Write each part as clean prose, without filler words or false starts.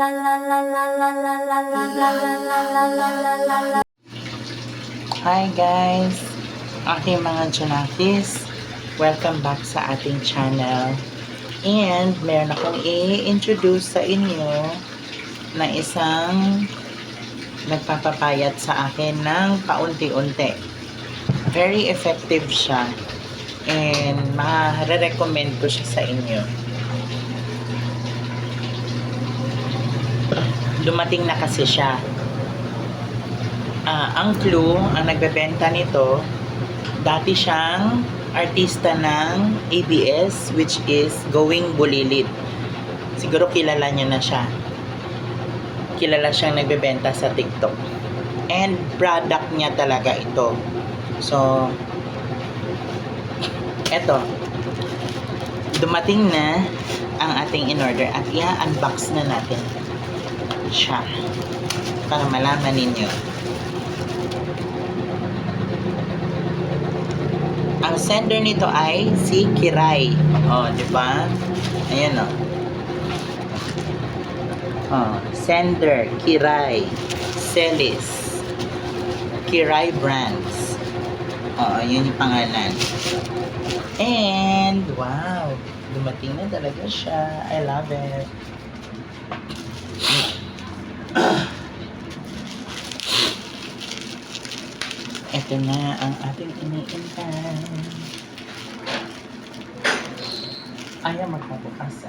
Hi guys, aking mga Junakis, welcome back sa ating channel. And meron akong i-introduce sa inyo na isang nagpapapayat sa akin ng paunti-unti. Very effective siya and ma-recommend ko siya sa inyo. Dumating na kasi siya. Ang Clue, ang nagbebenta nito, dati siyang artista ng ABS, which is Going Bulilit. Siguro kilala niyo na siya. Kilala siyang nagbebenta sa TikTok. And product niya talaga ito. So, eto. Dumating na ang ating in-order at i-unbox na natin siya para malaman ninyo. Ang sender nito ay si Kiray. Oh, di ba? Ayan oh. Oh, sender Kiray Celis. Kiray Brands. Oh, yun yung pangalan. And wow, dumating na talaga siya. I love it. Ito na ang ating iniintay. Ayaw magpabukas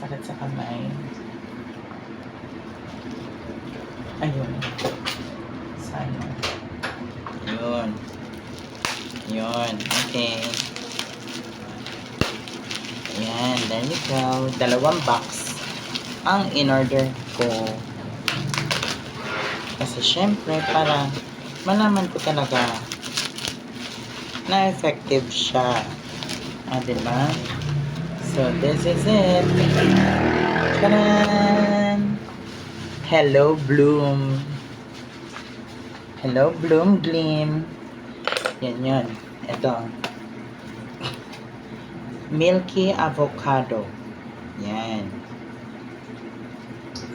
Sakit sa kamay. Ayun. Sana. Yun. Yun. Okay. Ayan. There you go. 2 box ang in-order ko. Kasi syempre para malaman ko talaga na effective siya. Diba? So this is it. Taran! Hello Bloom. Hello Bloom Gleam. Yan yun. Ito. Milky Avocado. Yan.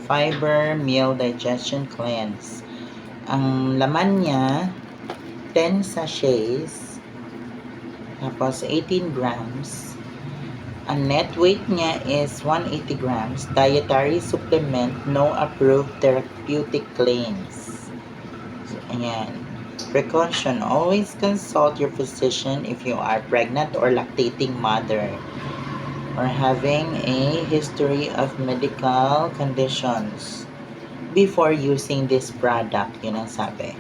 Fiber Meal Digestion Cleanse. Ang laman niya 10 sachets, tapos 18 grams. Ang net weight niya is 180 grams. Dietary supplement, no approved therapeutic claims. So, ayan. Precaution, always consult your physician if you are pregnant or lactating mother, or having a history of medical conditions before using this product. Yun ang sabi.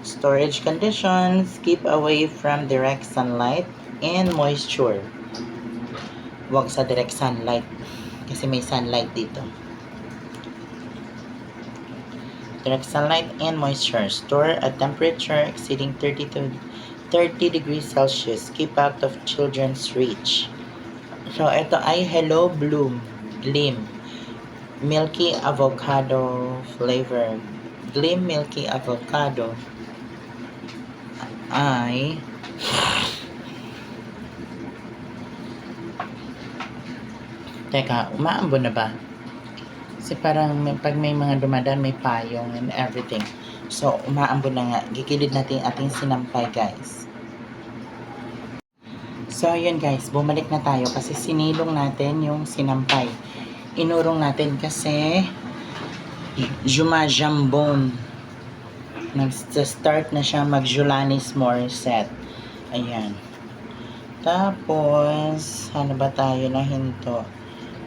Storage conditions, keep away from direct sunlight and moisture. Huwag sa direct sunlight kasi may sunlight dito. Direct sunlight and moisture. Store at temperature exceeding 30 degrees Celsius. Keep out of children's reach. So, ito ay Hello Bloom Gleam Milky Avocado flavor. Gleam Milky Avocado ay teka, umaambon na ba? Kasi parang pag may mga dumadaan may payong and everything. So, umaambon na nga. Gigilid natin ating sinampay, guys. So, yun guys, bumalik na tayo kasi sinilong natin yung sinampay. Inurong natin kasi jumajambon. Nag-start na siya mag-Julanis Morissette. Ayan. Tapos, ano ba tayo na hinto?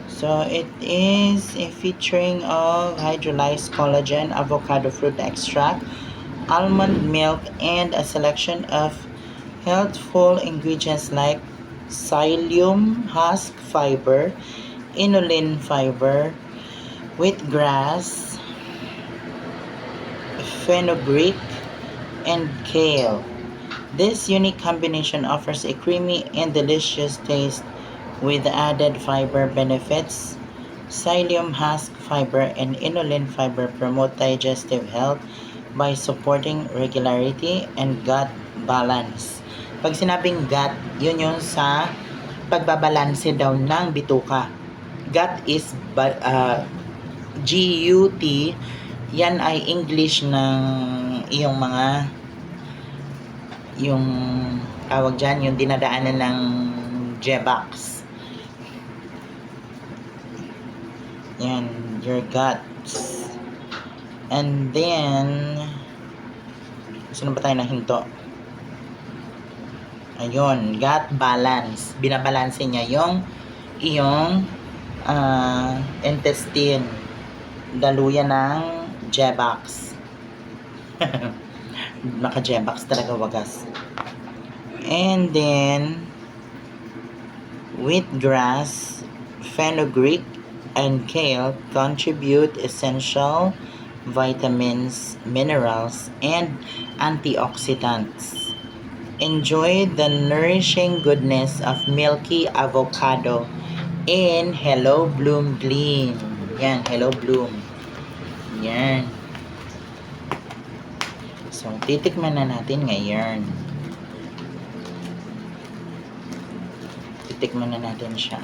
So, it is a featuring of hydrolyzed collagen, avocado fruit extract, almond milk, and a selection of healthful ingredients like psyllium husk fiber, inulin fiber, wheatgrass, fenugreek, and kale. This unique combination offers a creamy and delicious taste with added fiber benefits. Psyllium husk fiber and inulin fiber promote digestive health by supporting regularity and gut balance. Pag sinabing gut, yun yung sa pagbabalanse daw ng bituka. Gut is GUT, yan ay English ng iyong mga yung tawag dyan, yung dinadaanan ng Jebax. Yan, your guts. And then, saan ba tayo nahinto? Ayun, gut balance. Binabalanse niya yung iyong intestine. Daluyan ng Jebax. Naka-Jebax talaga wagas. And then, wheatgrass, fenugreek, and kale contribute essential vitamins, minerals, and antioxidants. Enjoy the nourishing goodness of milky avocado in Hello Bloom Green. Yan, Hello Bloom. Yan. So, titikman na natin ngayon. Titikman na natin siya.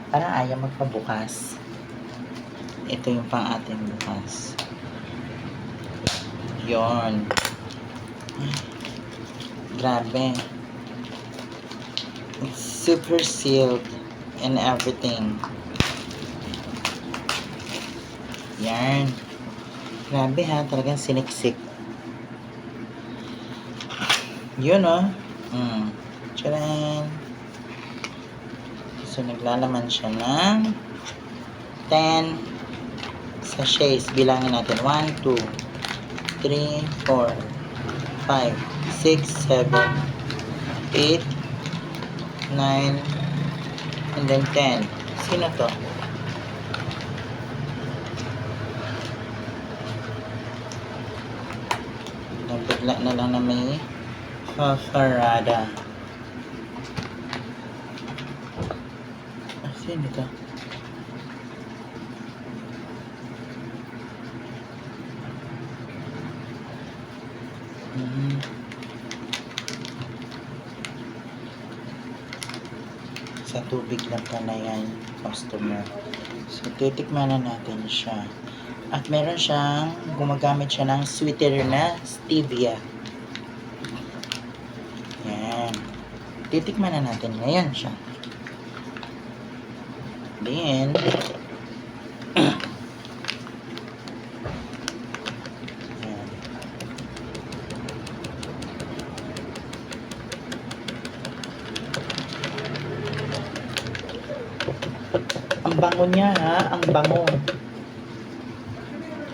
Parang ayaw magpabukas. Ito yung pang ating bukas. Yon. Grabe. It's super sealed and everything. Yan. Grabe ha, talagang siniksik. Yun o. Tcharan. So, naglalaman siya ng 10 sachets. Bilangin natin. 1, 2, 3, 4, 5, 6, 7, 8, 9, and then 10. Sino to? Nabigla na lang na may kakarada. Sino to? Sa tubig lang pala yan, customer. So, titikman na natin siya. At meron siyang, gumagamit siya ng sweetener na stevia. Yan. Titikman na natin ngayon siya. Then, ang bango niya ha, ang bango.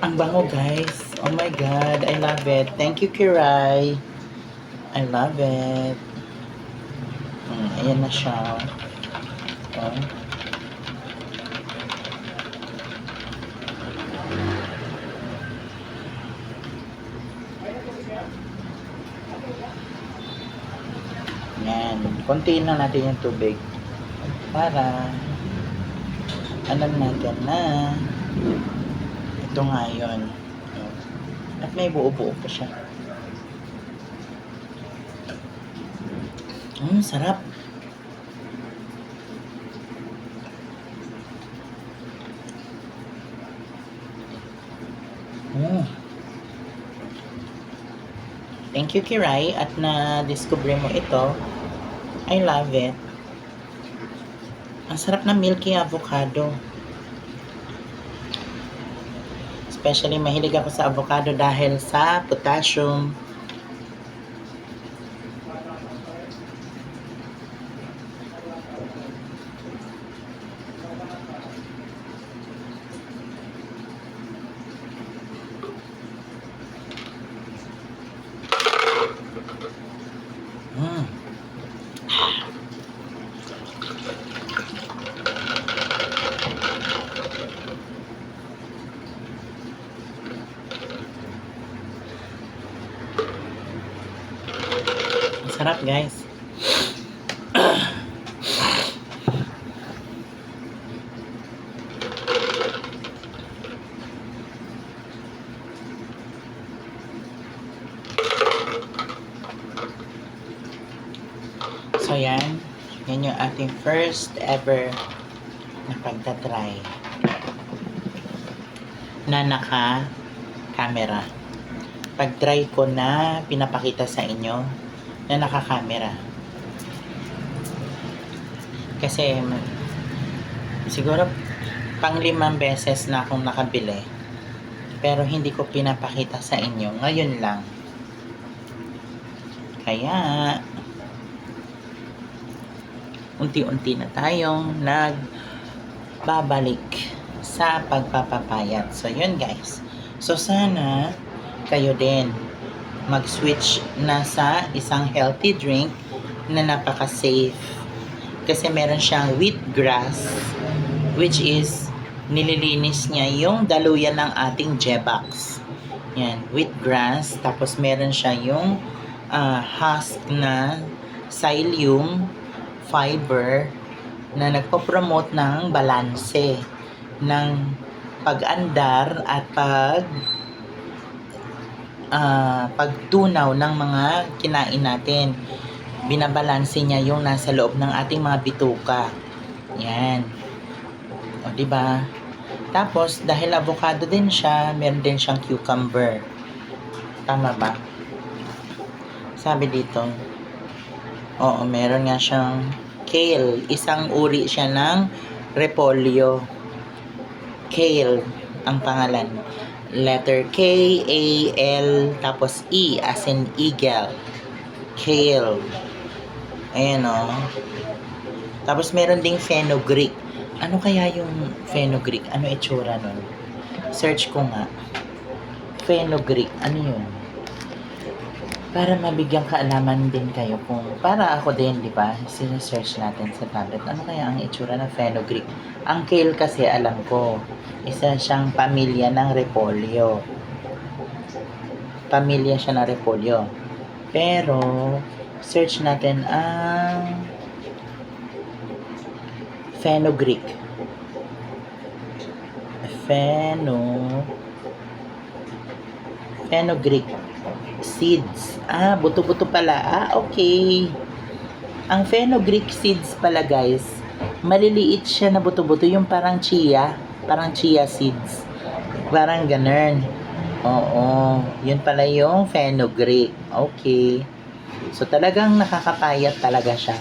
Ang bango guys. Oh my god, I love it. Thank you, Kiray. I love it. Ayan na siya. Oh. Yan. Kontiin lang natin yung tubig para alam natin na ito nga yun. At may buo-buo pa siya. Sarap. Thank you, Kiray, at na-discover mo ito. I love it. Ang sarap ng milky avocado. Especially, mahilig ako sa avocado dahil sa potassium. Sarap guys. So yan. Yan yung ating first ever na pagtatry na naka-camera. Pag-try ko na pinapakita sa inyo na naka-camera. Kasi siguro pang 5 beses na akong nakabili. Pero hindi ko pinapakita sa inyo. Ngayon lang. Kaya unti-unti na tayong nagbabalik sa pagpapapayat. So yun guys. So sana kayo din mag-switch na sa isang healthy drink na napaka-safe. Kasi meron siyang wheatgrass, which is nililinis niya yung daluyan ng ating Jebax. Yan, wheatgrass. Tapos meron siya yung husk na psyllium fiber na nagpo-promote ng balanse ng pag-andar at pagtunaw ng mga kinain natin. Binabalanse niya yung nasa loob ng ating mga bituka. Yan. O, diba? Tapos, dahil avocado din siya, meron din siyang cucumber. Tama ba? Sabi dito. Oo, meron nga siyang kale. Isang uri siya ng repolyo. Kale ang pangalan. Letter K, A, L, tapos E as in eagle. Kale. Ayan o. Tapos meron ding fenugreek. Ano kaya yung fenugreek? Ano itsura nun? Search ko nga. Fenugreek. Ano yun? Para mabigyan kaalaman din kayo kung para ako din, di ba? Sinesearch natin sa tablet. Ano kaya ang itsura ng fenugreek? Ang kale kasi alam ko, isa siyang pamilya ng repolyo. Pamilya siya ng repolyo. Pero search natin ang fenugreek. Fenugreek seeds. Buto-buto pala. Okay. Ang fenugreek seeds pala guys, maliliit siya na buto-buto, yung parang chia seeds. Parang ganun. Oo. Yun pala yung fenugreek. Okay. So talagang nakakapayat talaga siya.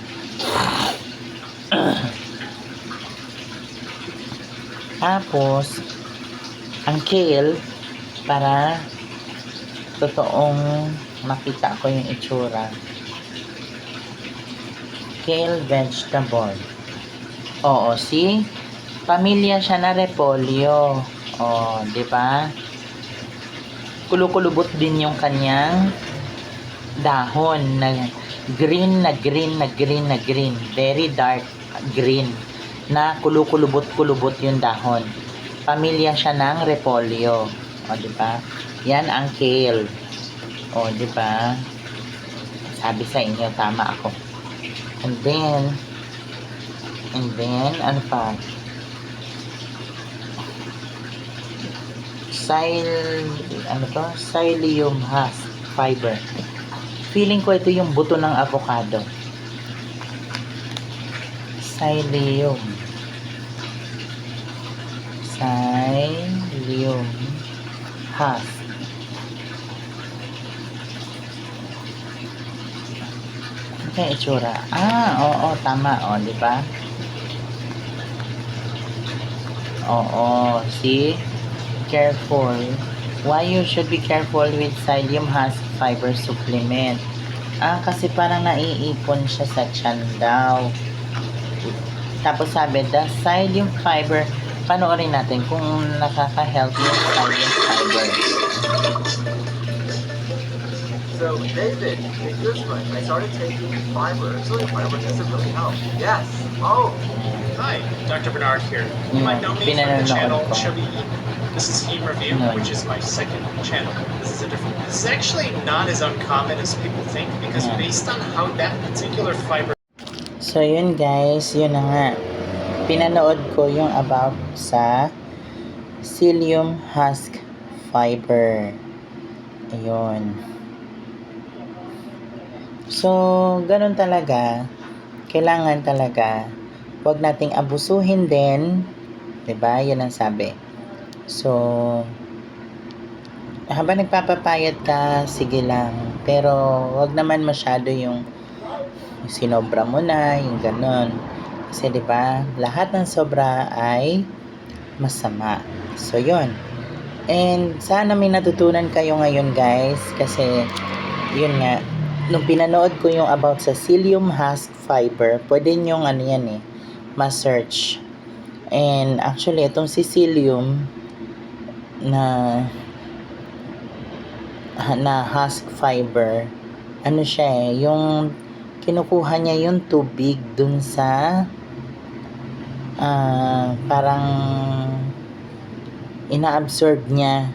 Tapos, ang kale, para totoong makita ko yung itsura. Kale vegetable. Oo, see? Pamilya siya na repolyo. Oh, di ba? Kulukulubot din yung kanyang dahon na green. Very dark green. Na kulukulubot yung dahon. Pamilya siya ng repolyo. O, di ba? Yan ang kale. O, di ba? Sabi sa inyo, tama ako. And then, ano pa? Psyllium husk fiber. Feeling ko ito yung buto ng avocado. Psyllium husk. Ano kaya itsura? Oo, tama. O, di ba? Oo, see? Careful. Why you should be careful with psyllium husk fiber supplement? Kasi parang naiipon siya sa tiyan daw. Tapos sabi, the psyllium fiber, panoorin natin kung nakaka-help yung psyllium fiber. So, David, in your spring, I started taking fiber. Psyllium fiber doesn't really help. Yes. Oh. Hi, Dr. Bernard here. You might know me from the channel Chubby Eat. This is Heme Review, which is my second channel. This is actually not as uncommon as people think because based on how that particular fiber. So yun guys, yun na nga. Pinanood ko yung about sa psyllium husk fiber. Ayun. So, ganun talaga. kailangan talaga wag nating abusuhin din, 'di ba? 'Yun ang sabi. So, habang nagpapapayat ka, sige lang. Pero wag naman masyado yung sinobra mo na, yung ganon. Kasi 'di ba, lahat ng sobra ay masama. So, 'yun. And sana may natutunan kayo ngayon, guys, kasi yun nga, nung pinanood ko yung about sa psyllium husk fiber, pwede nyong ano yan ma-search. And actually, itong psyllium na husk fiber, ano siya yung kinukuha niya yung tubig dun sa parang ina-absorb niya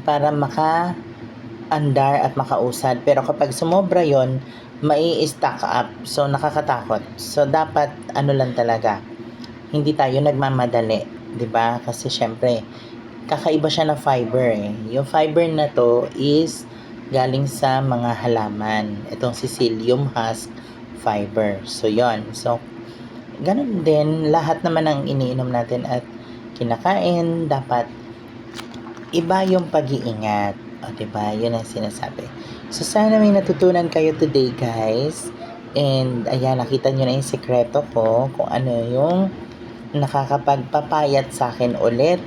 para maka-andar at makausad. Pero kapag sumobra yon, mai-stack up. So, nakakatakot. So, dapat ano lang talaga, hindi tayo nagmamadali. 'Di ba? Kasi syempre, kakaiba siya na fiber Yung fiber na to is galing sa mga halaman. Itong psyllium husk fiber. So, yon. So, ganun din, lahat naman ng iniinom natin at kinakain, dapat iba yung pag-iingat. O, diba? Yun ang sinasabi. So, sana may natutunan kayo today, guys. And, ayan, nakita nyo na yung sekreto ko kung ano yung nakakapagpapayat sa akin ulit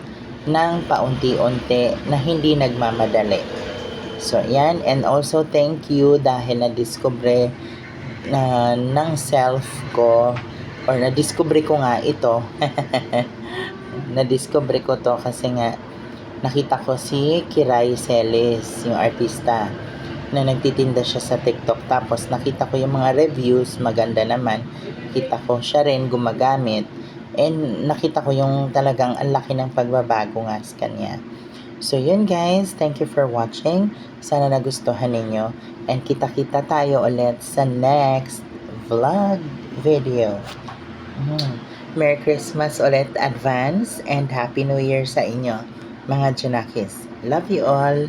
ng paunti-unti na hindi nagmamadali. So, ayan. And also, thank you dahil na-discover ng self ko or na-discover ko nga ito. Na-discover ko to kasi nga nakita ko si Kiray Celis, yung artista na nagtitinda siya sa TikTok, tapos nakita ko yung mga reviews, maganda naman, kita ko siya rin gumagamit, and nakita ko yung talagang ang laki ng pagbabago nga sa kanya. So yun, guys, thank you for watching, sana nagustuhan ninyo, and kita-kita tayo ulit sa next vlog video. Merry Christmas ulit advance and Happy New Year sa inyo, mga Junakis. Love you all.